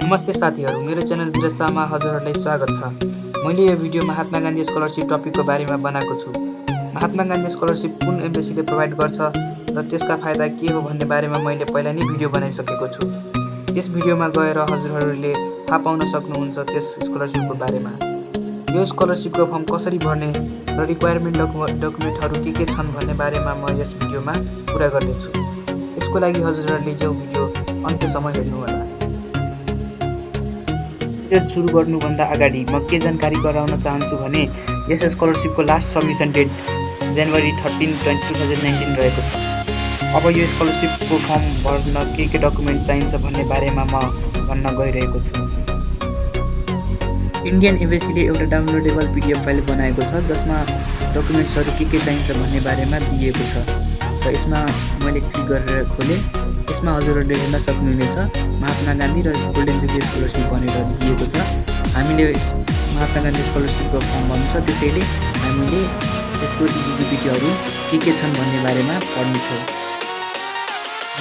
नमस्ते साथीहरु, मेरो च्यानल धीरज शाहमा हजुरहरुलाई स्वागत छ। मैले यो भिडियो महात्मा गान्धी स्कलरशिप टपिकको बारेमा बनाएको छु। महात्मा गान्धी स्कलरशिप कुन एम्बेसीले प्रोभाइड गर्छ र त्यसका फाइदा के हो भन्ने बारेमा मैले पहिला नै भिडियो बनाइसकेको छु। त्यस भिडियोमा गएर हजुरहरुले थाहा पाउन सक्नुहुन्छ त्यस स्कलरशिपको बारेमा। यो स्कलरशिपको फर्म कसरी भर्ने र रिक्वायरमेन्ट डकुमेन्टहरु के छन् भन्ने बारेमा म यस भिडियोमा कुरा गर्ने छु। यसको लागि हजुरहरुले यो भिडियो अन्त्यसम्म हेर्नु होला। सुरु गर्नुभन्दा अगाडि म के जानकारी गराउन चाहन्छु भने यस स्कलरशिपको लास्ट सबमिसन डेट जनवरी 13, 2019 रहेको छ। अब यो स्कलरशिपको फर्म भर्न के डकुमेन्ट चाहिन्छ भन्ने बारेमा म भन्न गइरहेको छु। इन्डियन एम्बेसीले एउटा डाउनलोडेबल पीडीएफ फाइल बनाएको छ जसमा डकुमेन्ट्सहरु के चाहिन्छ भन्ने बारेमा दिएको छ र यसमा मैले क्लिक गरेर खोले। यसमा हजुरहरुले हेर्न सक्नुहुनेछ महात्मा गान्धी र गोल्डन जुबली स्कलरशिप भनेर दिएको छ। हामीले महात्मा गान्धी स्कलरशिपको फर्म भर्नु छ, त्यसैले हामीले यसको इलिजिबिलिटीहरु के छन् भन्ने बारेमा पढ्नेछौँ।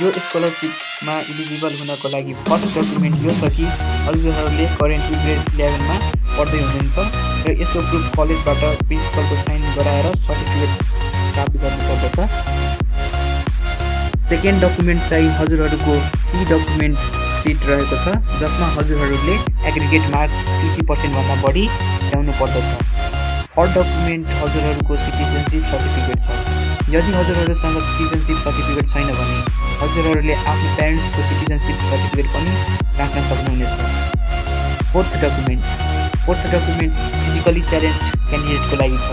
यो स्कलरशिपमा इलिजिबल हुनको लागि फर्स्ट डकुमेन्ट यो छ कि हजुरहरुले करेन्टली ग्रेड 11 मा पढ्दै हुनुहुन्छ र यसको प्रुफ कलेजबाट प्रिन्सिपलको साइन गराएर सर्टिफिकेट प्राप्त गर्नुपर्दछ। सेकेन्ड डकुमेन्ट चाहिँ हजुरहरुको सी डकुमेन्ट सिट रहेको छ जसमा हजुरहरुले एग्रिगेट मार्क 60% भन्दा बढी ल्याउनु पर्दछ। थर्ड डकुमेन्ट हजुरहरुको सिटिजनशिप सर्टिफिकेट छ। यदि हजुरहरुसँग सिटिजनशिप सर्टिफिकेट छैन भने हजुरहरुले आफ्नो प्यारेन्ट्सको सिटिजनशिप सर्टिफिकेट पनि राख्न सक्नुहुनेछ। फोर्थ डकुमेन्ट फिजिकली च्यालेन्ज क्यान्डिडेटको लागि छ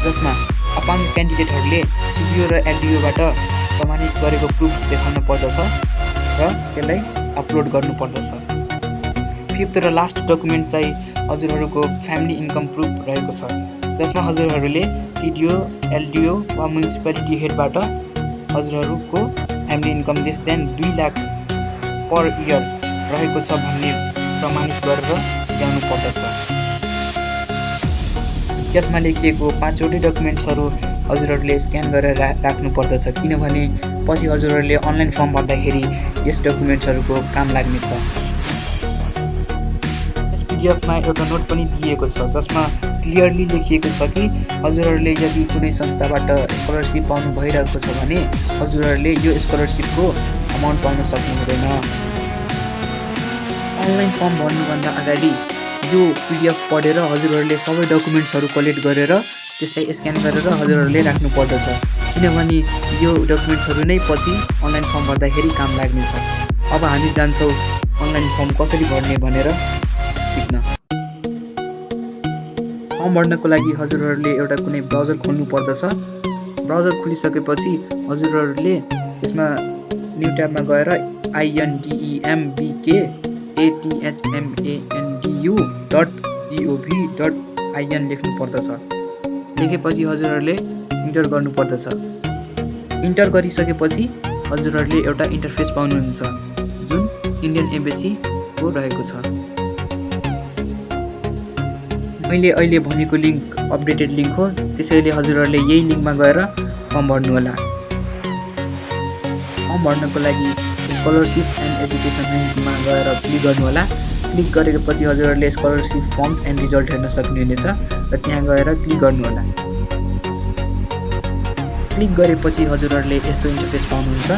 जसमा अपाङ्ग क्यान्डिडेटहरुले सिडिओ र एलडिओबाट प्रमाणित गरेको प्रुफ देखाउन पर्दछ र त्यसलाई अपलोड गर्नु पर्दछ। फिफ्थ र लास्ट डकुमेन्ट चाहिँ हजुरहरुको फ्यामिली इन्कम प्रुफ रहेको छ जसमा हजुरहरुले सिडिओ, एलडिओ वा म्युनिसिपालिटी हेडबाट हजुरहरुको family income less than 2 lakh per year रहेको छ भन्ने प्रमाणित गरेर ल्याउनु पर्दछ। यसमा लेखिएको 5 वटै डकुमेन्ट्सहरु हजुरहरुले स्क्यान गरेर राख्नु पर्दछ किनभने पछि हजुरहरुले अनलाइन फर्म भर्दाखेरि यस डकुमेन्ट्सहरुको काम लाग्नेछ। यस पीडीएफमा एउटा नोट पनि दिएको छ जसमा क्लियरली लेखिएको छ कि हजुरहरुले यदि कुनै संस्थाबाट स्कलरशिप पाउनु भइरहेको छ भने हजुरहरुले यो स्कलरशिपको अमाउन्ट पाउन सक्नु हुँदैन। अनलाइन फर्म भर्नुभन्दा अगाडि यो पीडीएफ पढेर हजुरहरुले सबै डकुमेन्ट्सहरु कलेक्ट गरेर त्यसलाई स्क्यान गरेर हजुरहरुले राख्नु पर्दछ किनभने यो डकुमेन्ट्सहरु नै पछि अनलाइन फर्म भर्दाखेरि काम लाग्नेछ। अब हामी जान्छौँ अनलाइन फर्म कसरी भर्ने भनेर सिक्न। फर्म भर्नको लागि हजुरहरुले एउटा कुनै ब्राउजर खोल्नु पर्दछ। ब्राउजर खोलिसकेपछि हजुरहरुले त्यसमा न्यू ट्याबमा गएर indemaatmandu.gov.in लेख्नु पर्दछ। लेखेपछि हजुरहरुले इन्टर गर्नु पर्दछ। इन्टर गरिसकेपछि हजुरहरुले एउटा इन्टरफेस पाउनुहुन्छ जुन इन्डियन एम्बेसीको रहेको छ। मैले अहिले भनेको लिंक अपडेटेड लिंक हो, त्यसैले हजुरहरुले यही लिंकमा गएर फर्म भर्नु होला। फर्म भर्नको लागि स्कलरशिप एन्ड एजुकेसन लिंकमा गएर क्लिक गर्नु होला। क्लिक गरेपछि हजुरहरुले स्कलरशिप फर्म्स एन्ड रिजल्ट हेर्न सक्नुहुनेछ र त्यहाँ गएर क्लिक गर्नु होला। क्लिक गरेपछि हजुरहरुले यस्तो इन्टरफेस पाउनुहुन्छ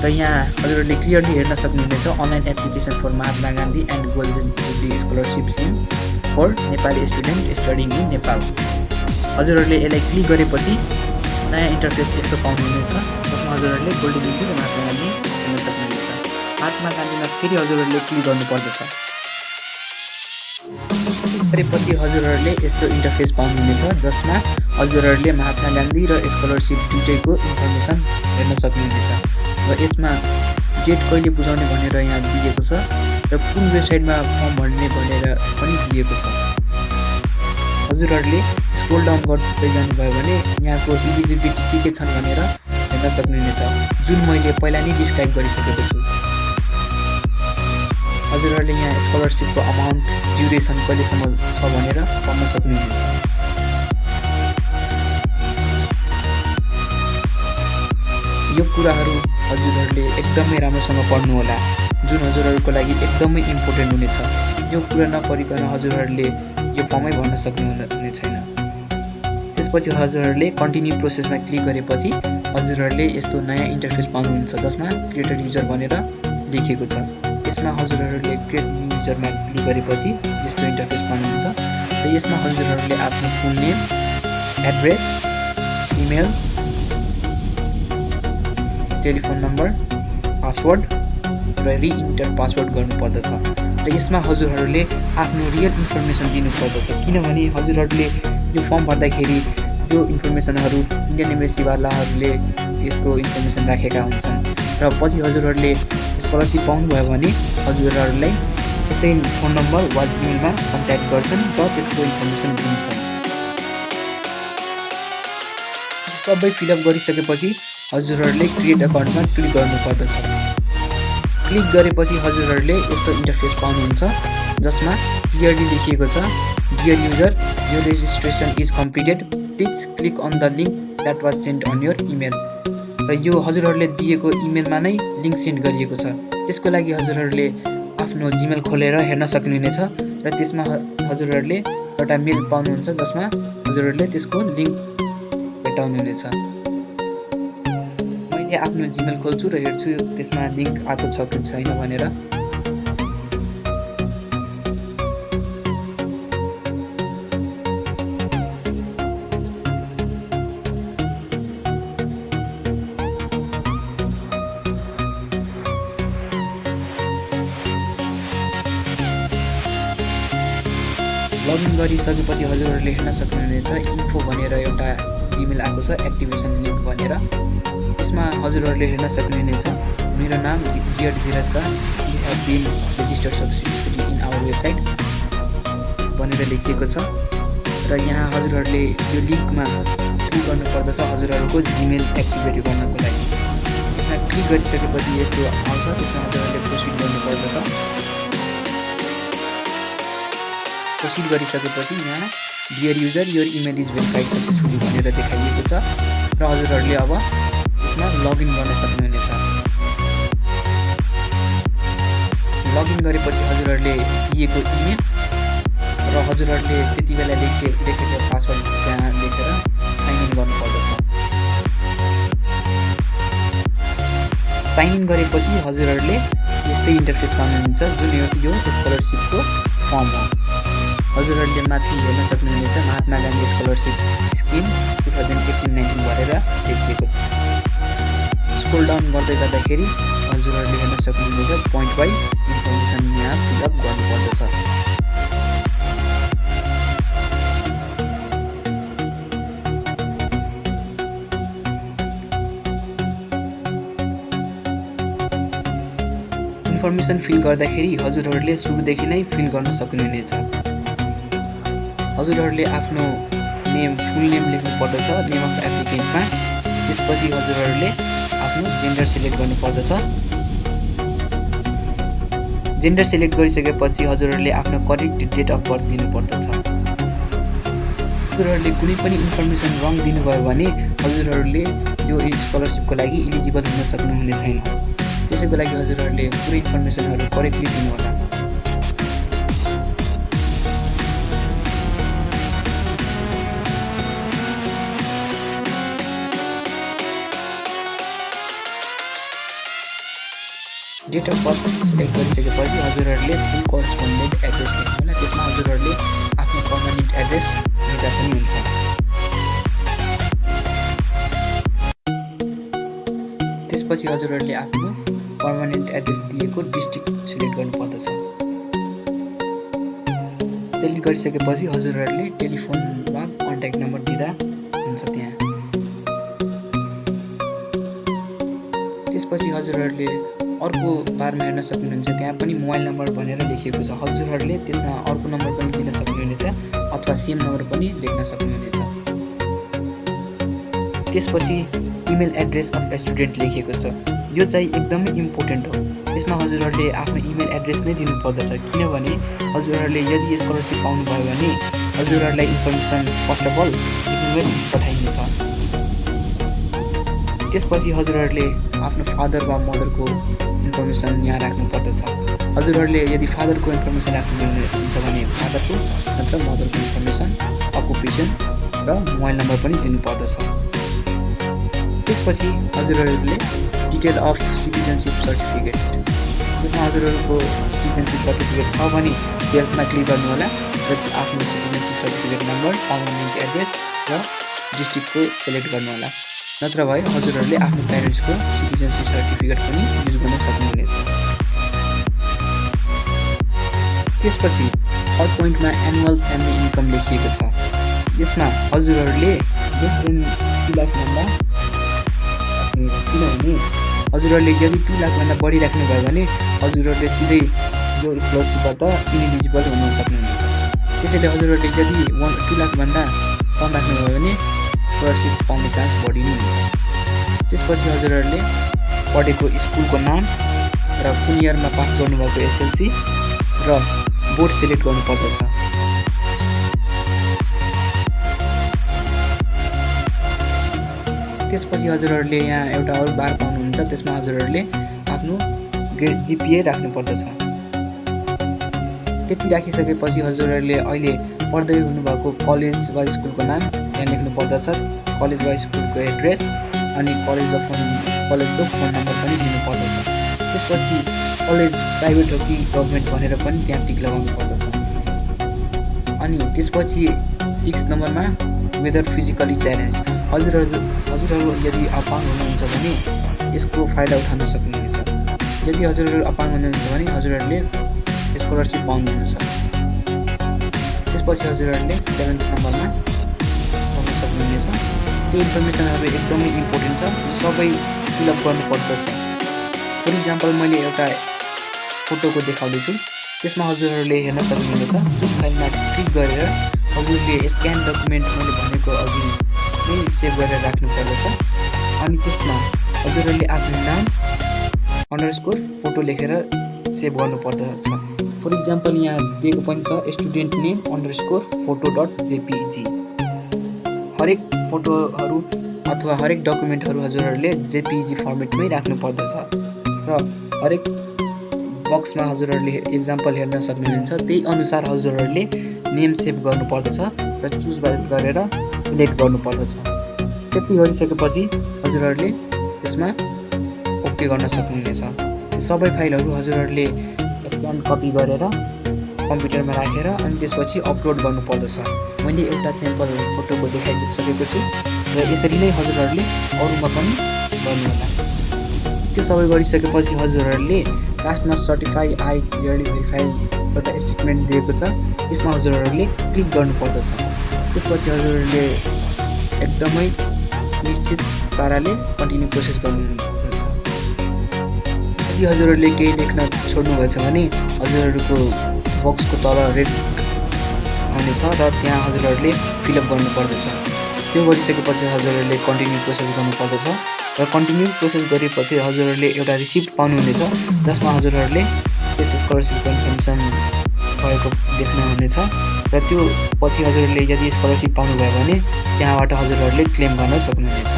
र यहाँ हजुरहरुले क्लियरली हेर्न सक्नुहुनेछ online application for Mahatma Gandhi and golden jubilee scholarship scheme for Nepali student studying in Nepal. हजुरहरुले यसलाई क्लिक गरेपछि नयाँ इन्टरफेस यस्तो पाउनुहुनेछ जसमा हजुरहरुले गोल्डन जुबली र महात्मा गान्धी हेर्न सक्नुहुनेछ। महात्मा गान्धीमा फेरि हजुरहरुले क्लिक गर्नु पर्दछ। गरेपछि हजुरहरुले यस्तो इन्टरफेस पाउनुहुनेछ जसमा हजुरहरुले महात्मा गान्धी र स्कलरशिप दुटैको इन्फर्मेसन हेर्न सक्नुहुनेछ र यसमा डेट कहिले बुझाउने भनेर यहाँ दिएको छ र कुन वेबसाइटमा फर्म भर्ने भनेर पनि दिएको छ। हजुरहरुले स्क्रोल डाउन गर्दै जानुभयो भने यहाँको इलिजिबिलिटी के छन् भनेर हेर्न सक्नुहुनेछ जुन मैले पहिला नै डिस्क्राइब गरिसकेको छु। हजुरहरुले यहाँ स्कलरशिपको अमाउन्ट, ड्युरेसन कहिलेसम्म छ भनेर पढ्न सक्नुहुनेछ। यो कुराहरू हजुरहरूले एकदमै राम्रोसँग पढ्नु होला। जुन हजुरहरूको लागि एकदमै इम्पोर्टेन्ट हुनेछ। यो कुरा नपढिकन हजुरहरूले यो फर्मै भर्न सक्नुहुने छैन। त्यसपछि हजुरहरूले कन्टिन्यू प्रोसेसमा क्लिक गरेपछि हजुरहरूले यस्तो नयाँ इन्टरफेस पाउनुहुन्छ जसमा क्रिएटर युजर भनेर लेखिएको छ। यसमा हजुरहरूले क्रिएट न्यू युजरमा क्लिक गरेपछि यस्तो इन्टरफेस पाउनुहुन्छ र यसमा हजुरहरूले आफ्नो full name, address, email, telephone number, password र रिइन्टर पासवर्ड गर्नुपर्दछ र यसमा हजुरहरूले आफ्नो रियल इन्फर्मेसन दिनुपर्दछ, किनभने हजुरहरूले यो फर्म भर्दाखेरि यो इन्फर्मेसनहरू इन्डियन एम्बेसीवालाहरूले यसको इन्फर्मेसन राखेका हुन्छन् र पछि हजुरहरूले स्कलरसिप पाउनुभयो भने हजुरहरूलाई यसै फोन नम्बर वा जिमेलमा कन्ट्याक्ट गर्छन् र त्यसको इन्फर्मेसन दिन्छन्। सबै फिलअप गरिसकेपछि हजुरहरूले क्रिएट अकाउन्टमा क्लिक गर्नुपर्दछ। क्लिक गरेपछि हजुरहरूले यस्तो इन्टरफेस पाउनुहुन्छ जसमा क्लियरली लेखिएको छ, dear user, your registration is completed, please click on the link that was send on your email. र यो हजुरहरूले दिएको इमेलमा नै लिङ्क सेन्ड गरिएको छ। त्यसको लागि हजुरहरूले आफ्नो जिमेल खोलेर हेर्न सक्नुहुनेछ र त्यसमा हजुरहरूले एउटा मेल पाउनुहुन्छ जसमा हजुरहरूले त्यसको लिङ्क भेटाउनुहुनेछ। मैले आफ्नो जिमेल खोल्छु र हेर्छु त्यसमा लिङ्क आएको छ कि छैन भनेर। लगइन गरिसकेपछि हजुरहरूले हेर्न सक्नुहुनेछ इन्फो भनेर एउटा जिमेल आएको छ, एक्टिभेसन लिङ्क भनेर। यसमा हजुरहरूले हेर्न सक्नुहुनेछ मेरो नाम dear Dheeraj Shah, you have been registered successfully in our website भनेर लेखिएको छ र यहाँ हजुरहरूले यो लिङ्कमा क्लिक गर्नुपर्दछ हजुरहरूको जिमेल एक्टिभेट गर्नको लागि। यसमा क्लिक गरिसकेपछि यस्तो आउँछ, त्यसमा हजुरहरूले प्रोसिड गर्नुपर्दछ। प्रोसिड गरिसकेपछि यहाँ dear user, your email is verified successfully भनेर देखाइएको छ र हजुरहरूले अब यसमा लगइन गर्न सक्नुहुनेछ। लगइन गरेपछि हजुरहरूले दिएको इमेल र हजुरहरूले त्यति बेला लेखेको पासवर्ड त्यहाँ लेखेर साइन इन गर्नुपर्दछ। साइन इन गरेपछि हजुरहरूले यस्तै इन्टरफेस पाउनुहुन्छ जुन यो स्कलरसिपको फर्म हो। हजुरहरूले माथि हेर्न सक्नुहुनेछ महात्मा गान्धी स्कलरसिप स्किम 2018-19 भनेर लेखिएको छ। स्क्रोल डाउन गर्दै जाँदाखेरि हजुरहरूले हेर्न सक्नुहुनेछ पोइन्ट वाइज इन्फर्मेसन यहाँ फिलअप गर्नुपर्दछ। इन्फर्मेसन फिल गर्दाखेरि हजुरहरूले सुरुदेखि नै फिल गर्न सक्नुहुनेछ। हजुरहरूले आफ्नो नेम, फुल नेम लेख्नु पर्दछ नेम अफ एप्लिकेन्टमा। त्यसपछि हजुरहरूले आफ्नो जेन्डर सिलेक्ट गर्नुपर्दछ। जेन्डर सिलेक्ट गरिसकेपछि हजुरहरूले आफ्नो करेक्ट डेट अफ बर्थ दिनुपर्दछ। हजुरहरूले कुनै पनि इन्फर्मेसन रङ दिनुभयो भने हजुरहरूले यो स्कलरसिपको लागि इलिजिबल हुन सक्नुहुने छैन। त्यसैको लागि हजुरहरूले पुरै इन्फर्मेसनहरू करेक्टली दिनुहोला। डेट अफ बर्थ सिलेक्ट गरिसकेपछि हजुरहरूले फुल करेस्पोन्डेन्ट एड्रेस लेख्नु होला। त्यसमा हजुरहरूले आफ्नो पर्मानेन्ट एड्रेस दिँदा पनि हुन्छ। त्यसपछि हजुरहरूले आफ्नो पर्मानेन्ट एड्रेस दिएको डिस्ट्रिक्ट सिलेक्ट गर्नुपर्दछ। सिलेक्ट गरिसकेपछि हजुरहरूले टेलिफोन वा कन्ट्याक्ट नम्बर दिँदा हुन्छ त्यहाँ। त्यसपछि हजुरहरूले अर्को बारमा हेर्न सक्नुहुन्छ त्यहाँ पनि मोबाइल नम्बर भनेर लेखिएको छ। हजुरहरूले त्यसमा अर्को नम्बर पनि दिन सक्नुहुनेछ अथवा सेम नम्बर पनि लेख्न सक्नुहुनेछ। त्यसपछि इमेल एड्रेस अफ स्टुडेन्ट लेखिएको छ। यो चाहिँ एकदमै इम्पोर्टेन्ट हो। यसमा हजुरहरूले आफ्नो इमेल एड्रेस नै दिनुपर्दछ, किनभने हजुरहरूले यदि स्कलरसिप पाउनुभयो भने हजुरहरूलाई information first of all email पठाइनेछ। त्यसपछि हजुरहरूले आफ्नो फादर वा मदरको इन्फर्मेसन यहाँ राख्नु पर्दछ। हजुरहरूले यदि फादरको इन्फर्मेसन राख्नुहुन्छ भने फादरको नत्र मदरको इन्फर्मेसन, अकुपेसन र मोबाइल नम्बर पनि दिनुपर्दछ। त्यसपछि हजुरहरूले डिटेल अफ सिटिजनसिप सर्टिफिकेट, त्यसमा हजुरहरूको सिटिजनसिप सर्टिफिकेट छ भने सेल्फमा क्लिक गर्नु होला र आफ्नो citizenship certificate number, permanent address र डिस्ट्रिक्टको सेलेक्ट गर्नु होला। नत्र भए हजुरहरूले आफ्नो प्यारेन्ट्सको सिटिजनसिप सर्टिफिकेट पनि युज गर्न सक्नुहुनेछ। त्यसपछि थर्ड पोइन्टमा एनुअल फ्यामिली इन्कम लेखिएको छ। यसमा हजुरहरूले लेस देन 2 लाखभन्दा, किनभने हजुरहरूले यदि 2 लाखभन्दा बढी राख्नुभयो भने हजुरहरूले सिधै यो स्कलरसिपबाट इलिजिबल हुन सक्नुहुनेछ। त्यसैले हजुरहरूले यदि 2 लाखभन्दा कम राख्नुभयो भने स्कलरसिप पाउने चान्स बढी नै हुन्छ। त्यसपछि हजुरहरूले पढेको स्कुलको नाम र कुन इयरमा पास गर्नुभएको एसएलसी र बोर्ड सेलेक्ट गर्नुपर्दछ। त्यसपछि हजुरहरूले यहाँ एउटा अरू बार पाउनुहुन्छ, त्यसमा हजुरहरूले आफ्नो ग्रेड जिपिए राख्नुपर्दछ। त्यति राखिसकेपछि हजुरहरूले अहिले पढ्दै हुनुभएको कलेज वा स्कुलको नाम यहाँ लेख्नु पर्दछ, कलेज वा स्कुलको एड्रेस अनि कलेजको फोन नम्बर पनि दिनुपर्दछ। त्यसपछि कलेज प्राइभेट हो कि गभर्मेन्ट भनेर पनि त्यहाँ टिक लगाउनु पर्दछ। अनि त्यसपछि 6 नम्बरमा वेदर फिजिकली च्यालेन्ज, हजुरहरू यदि अपाङ हुनुहुन्छ भने यसको फाइदा उठाउन सक्नुहुनेछ। यदि हजुरहरू अपाङ हुनुहुन्छ भने हजुरहरूले स्कलरसिप पाउनुहुन्छ। त्यसपछि हजुरहरूले 7 नम्बरमा पाउन सक्नुहुनेछ। त्यो इन्फर्मेसनहरू एकदमै इम्पोर्टेन्ट छ, सबै फिलअप गर्नुपर्दछ। फर इक्जाम्पल मैले एउटा फोटोको देखाउँदैछु, त्यसमा हजुरहरूले हेर्न सक्नुहुनेछ। जुन फाइलमा क्लिक गरेर हजुरले स्क्यान डकुमेन्ट मैले भनेको अघि नै सेभ गरेर राख्नुपर्दछ। अनि त्यसमा हजुरहरूले आफ्नो नाम अन्डरस्कोर फोटो लेखेर सेभ गर्नुपर्दछ। फर इक्जाम्पल यहाँ दिएको पनि छ स्टुडेन्ट नेम अन्डरस्कोर फोटो.jpg। हरेक फोटोहरू अथवा हरेक डकुमेन्टहरू हजुरहरूले जेपीजी फर्मेटमै राख्नुपर्दछ र हरेक बक्समा हजुरहरूले इक्जाम्पल हेर्न सक्नुहुन्छ। त्यही अनुसार हजुरहरूले नेम सेभ गर्नुपर्दछ र चुज गरेर सिलेक्ट गर्नुपर्दछ। त्यति गरिसकेपछि हजुरहरूले त्यसमा ओके गर्न सक्नुहुनेछ। सबै फाइलहरू हजुरहरूले स्क्यान कपी गरेर कम्प्युटरमा राखेर अनि त्यसपछि अपलोड गर्नुपर्दछ। मैले एउटा स्याम्पल फोटोको देखाइसकेको छु र यसरी नै हजुरहरूले अरूमा पनि गर्नुहोला। त्यो सबै गरिसकेपछि हजुरहरूले लास्टमा सर्टिफाई आई क्लियरली भेरिफाई एउटा स्टेटमेन्ट दिएको छ, त्यसमा हजुरहरूले क्लिक गर्नुपर्दछ। त्यसपछि हजुरहरूले एकदमै निश्चित पाराले कन्टिन्यू प्रोसेस गर्नुपर्दछ। यदि हजुरहरूले केही लेख्न छोड्नुभएछ भने हजुरहरूको बक्सको तल रेड आउनेछ र त्यहाँ हजुरहरूले फिलअप गर्नुपर्दछ। त्यो गरिसकेपछि हजुरहरूले कन्टिन्यू प्रोसेस गर्नुपर्दछ र कन्टिन्यू प्रोसेस गरेपछि हजुरहरूले एउटा रिसिप्ट पाउनुहुनेछ, जसमा हजुरहरूले त्यस स्कलरसिपको इन्फर्मेसन भएको देख्नुहुनेछ र त्यो पछि हजुरहरूले यदि स्कलरसिप पाउनुभयो भने त्यहाँबाट हजुरहरूले क्लेम गर्न सक्नुहुनेछ।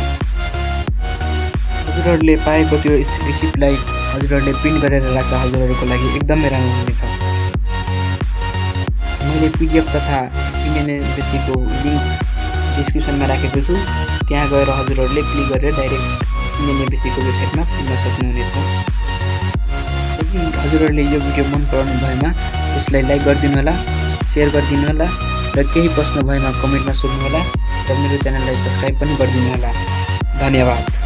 हजुरहरूले पाएको त्यो रिसिप्टलाई हजुरहरूले प्रिन्ट गरेर राख्दा हजुरहरूको लागि एकदमै राम्रो हुनेछ। मैले पिडिएफ तथा इन्डियन एम्बेसीको लिङ्क डिस्क्रिप्सनमा राखेको छु, त्यहाँ गएर हजुरहरूले क्लिक गरेर डाइरेक्ट इन्डियन एम्बेसीको वेबसाइटमा पुग्न सक्नुहुनेछ। यदि हजुरहरूले यो भिडियो मन पराउनु भएमा यसलाई लाइक गरिदिनु होला, सेयर गरिदिनु होला र केही प्रश्न भएमा कमेन्टमा सोध्नु होला र मेरो च्यानललाई सब्सक्राइब पनि गरिदिनु होला। धन्यवाद।